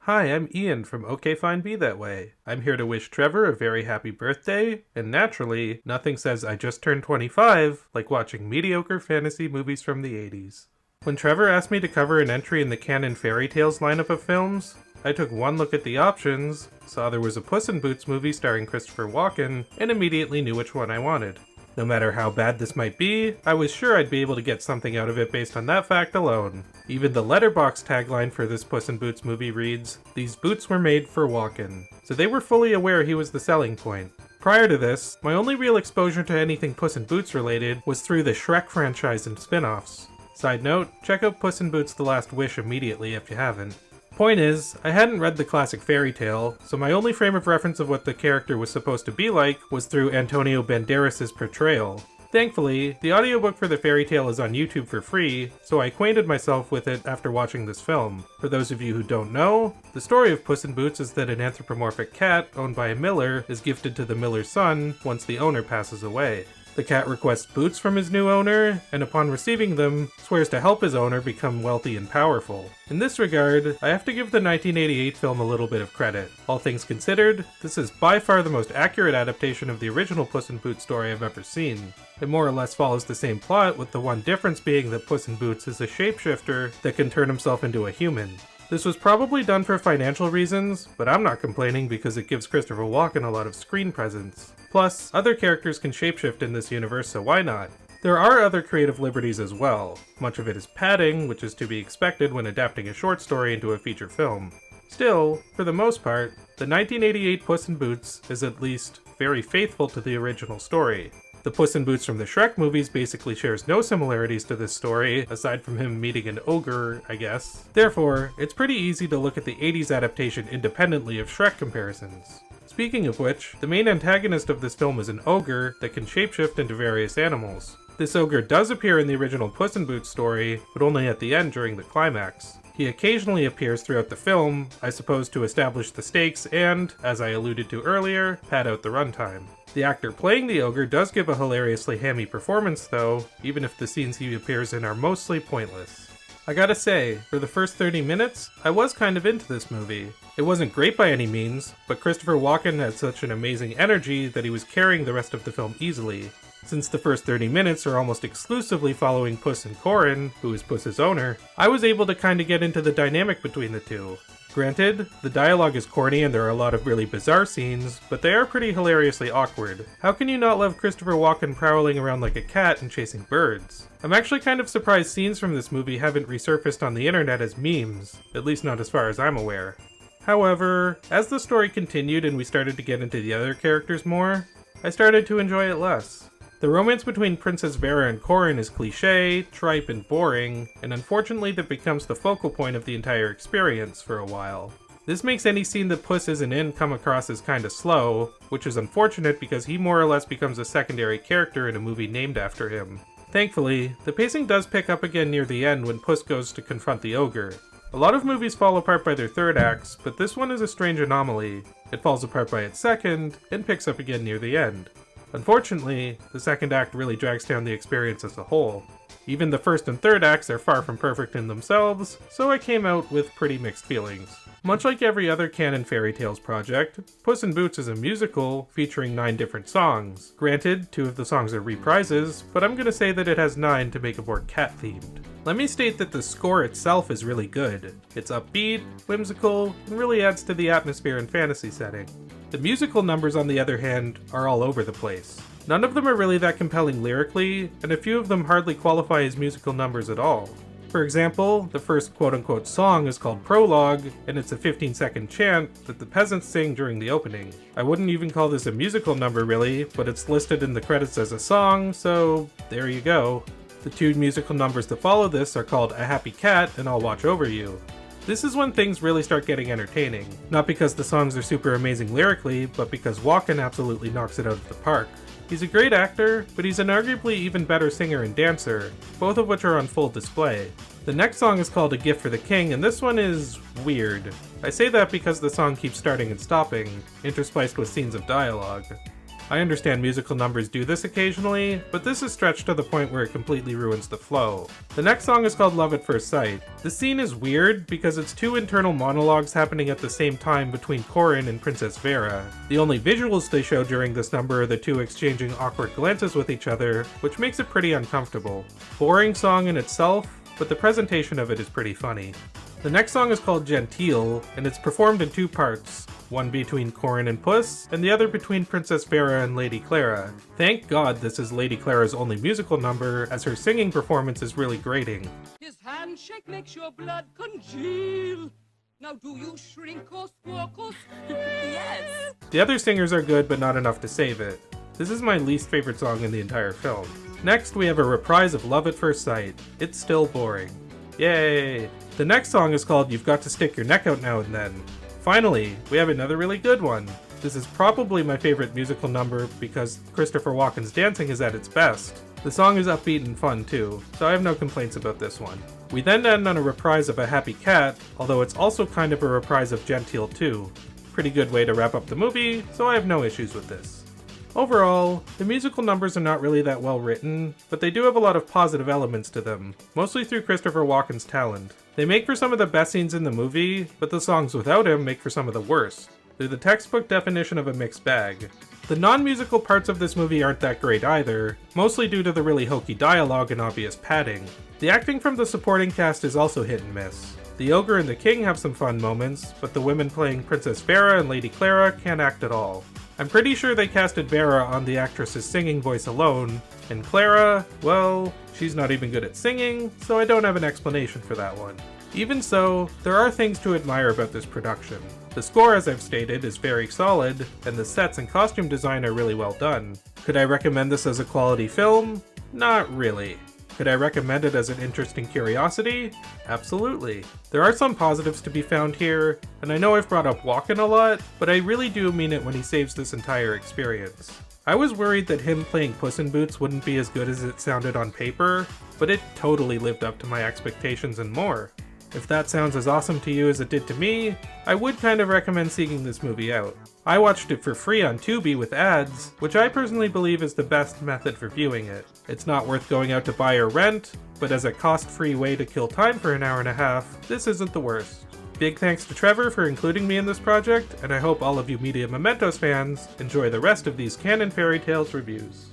Hi, I'm Ian from OK Fine Be That Way. I'm here to wish Trevor a very happy birthday, and naturally, nothing says I just turned 25 like watching mediocre fantasy movies from the 80s. When Trevor asked me to cover an entry in the Canon Fairy Tales lineup of films, I took one look at the options, saw there was a Puss in Boots movie starring Christopher Walken, and immediately knew which one I wanted. No matter how bad this might be, I was sure I'd be able to get something out of it based on that fact alone. Even the Letterboxd tagline for this Puss in Boots movie reads, "These boots were made for Walken." So they were fully aware he was the selling point. Prior to this, my only real exposure to anything Puss in Boots related was through the Shrek franchise and spin-offs. Side note, check out Puss in Boots: The Last Wish immediately if you haven't. Point is, I hadn't read the classic fairy tale, so my only frame of reference of what the character was supposed to be like was through Antonio Banderas' portrayal. Thankfully, the audiobook for the fairy tale is on YouTube for free, so I acquainted myself with it after watching this film. For those of you who don't know, the story of Puss in Boots is that an anthropomorphic cat owned by a miller is gifted to the miller's son once the owner passes away. The cat requests boots from his new owner, and upon receiving them, swears to help his owner become wealthy and powerful. In this regard, I have to give the 1988 film a little bit of credit. All things considered, this is by far the most accurate adaptation of the original Puss in Boots story I've ever seen. It more or less follows the same plot, with the one difference being that Puss in Boots is a shapeshifter that can turn himself into a human. This was probably done for financial reasons, but I'm not complaining because it gives Christopher Walken a lot of screen presence. Plus, other characters can shapeshift in this universe, so why not? There are other creative liberties as well. Much of it is padding, which is to be expected when adapting a short story into a feature film. Still, for the most part, the 1988 Puss in Boots is at least very faithful to the original story. The Puss in Boots from the Shrek movies basically shares no similarities to this story, aside from him meeting an ogre, I guess. Therefore, it's pretty easy to look at the 80s adaptation independently of Shrek comparisons. Speaking of which, the main antagonist of this film is an ogre that can shapeshift into various animals. This ogre does appear in the original Puss in Boots story, but only at the end during the climax. He occasionally appears throughout the film, I suppose to establish the stakes and, as I alluded to earlier, pad out the runtime. The actor playing the ogre does give a hilariously hammy performance though, even if the scenes he appears in are mostly pointless. I gotta say, for the first 30 minutes, I was kind of into this movie. It wasn't great by any means, but Christopher Walken had such an amazing energy that he was carrying the rest of the film easily. Since the first 30 minutes are almost exclusively following Puss and Corin, who is Puss's owner, I was able to kinda get into the dynamic between the two. Granted, the dialogue is corny and there are a lot of really bizarre scenes, but they are pretty hilariously awkward. How can you not love Christopher Walken prowling around like a cat and chasing birds? I'm actually kind of surprised scenes from this movie haven't resurfaced on the internet as memes, at least not as far as I'm aware. However, as the story continued and we started to get into the other characters more, I started to enjoy it less. The romance between Princess Vera and Corin is cliché, tripe, and boring, and unfortunately that becomes the focal point of the entire experience for a while. This makes any scene that Puss isn't in come across as kinda slow, which is unfortunate because he more or less becomes a secondary character in a movie named after him. Thankfully, the pacing does pick up again near the end when Puss goes to confront the ogre. A lot of movies fall apart by their third acts, but this one is a strange anomaly. It falls apart by its second, and picks up again near the end. Unfortunately, the second act really drags down the experience as a whole. Even the first and third acts are far from perfect in themselves, so I came out with pretty mixed feelings. Much like every other Canon Fairy Tales project, Puss in Boots is a musical featuring 9 different songs. Granted, 2 of the songs are reprises, but I'm gonna say that it has 9 to make it more cat-themed. Let me state that the score itself is really good. It's upbeat, whimsical, and really adds to the atmosphere and fantasy setting. The musical numbers, on the other hand, are all over the place. None of them are really that compelling lyrically, and a few of them hardly qualify as musical numbers at all. For example, the first quote-unquote song is called Prologue, and it's a 15-second chant that the peasants sing during the opening. I wouldn't even call this a musical number really, but it's listed in the credits as a song, so there you go. The 2 musical numbers that follow this are called A Happy Cat and I'll Watch Over You. This is when things really start getting entertaining. Not because the songs are super amazing lyrically, but because Walken absolutely knocks it out of the park. He's a great actor, but he's an arguably even better singer and dancer, both of which are on full display. The next song is called A Gift for the King, and this one is weird. I say that because the song keeps starting and stopping, interspiced with scenes of dialogue. I understand musical numbers do this occasionally, but this is stretched to the point where it completely ruins the flow. The next song is called Love at First Sight. The scene is weird because it's two internal monologues happening at the same time between Corin and Princess Vera. The only visuals they show during this number are the two exchanging awkward glances with each other, which makes it pretty uncomfortable. Boring song in itself, but the presentation of it is pretty funny. The next song is called Gentile, and it's performed in two parts, one between Corin and Puss, and the other between Princess Vera and Lady Clara. Thank God this is Lady Clara's only musical number, as her singing performance is really grating. His handshake makes your blood congeal. Now do you shrink or squawk or squeal? Yes! The other singers are good, but not enough to save it. This is my least favorite song in the entire film. Next, we have a reprise of Love at First Sight. It's still boring. Yay! The next song is called You've Got to Stick Your Neck Out Now and Then. Finally, we have another really good one. This is probably my favorite musical number because Christopher Walken's dancing is at its best. The song is upbeat and fun too, so I have no complaints about this one. We then end on a reprise of A Happy Cat, although it's also kind of a reprise of Gentile too. Pretty good way to wrap up the movie, so I have no issues with this. Overall, the musical numbers are not really that well written, but they do have a lot of positive elements to them, mostly through Christopher Walken's talent. They make for some of the best scenes in the movie, but the songs without him make for some of the worst. They're the textbook definition of a mixed bag. The non-musical parts of this movie aren't that great either, mostly due to the really hokey dialogue and obvious padding. The acting from the supporting cast is also hit and miss. The Ogre and the King have some fun moments, but the women playing Princess Vera and Lady Clara can't act at all. I'm pretty sure they casted Vera on the actress's singing voice alone, and Clara, well, she's not even good at singing, so I don't have an explanation for that one. Even so, there are things to admire about this production. The score, as I've stated, is very solid, and the sets and costume design are really well done. Could I recommend this as a quality film? Not really. Could I recommend it as an interesting curiosity? Absolutely. There are some positives to be found here, and I know I've brought up Walken a lot, but I really do mean it when he saves this entire experience. I was worried that him playing Puss in Boots wouldn't be as good as it sounded on paper, but it totally lived up to my expectations and more. If that sounds as awesome to you as it did to me, I would kind of recommend seeking this movie out. I watched it for free on Tubi with ads, which I personally believe is the best method for viewing it. It's not worth going out to buy or rent, but as a cost-free way to kill time for an hour and a half, this isn't the worst. Big thanks to Trevor for including me in this project, and I hope all of you Media Mementos fans enjoy the rest of these Canon Fairy Tales reviews.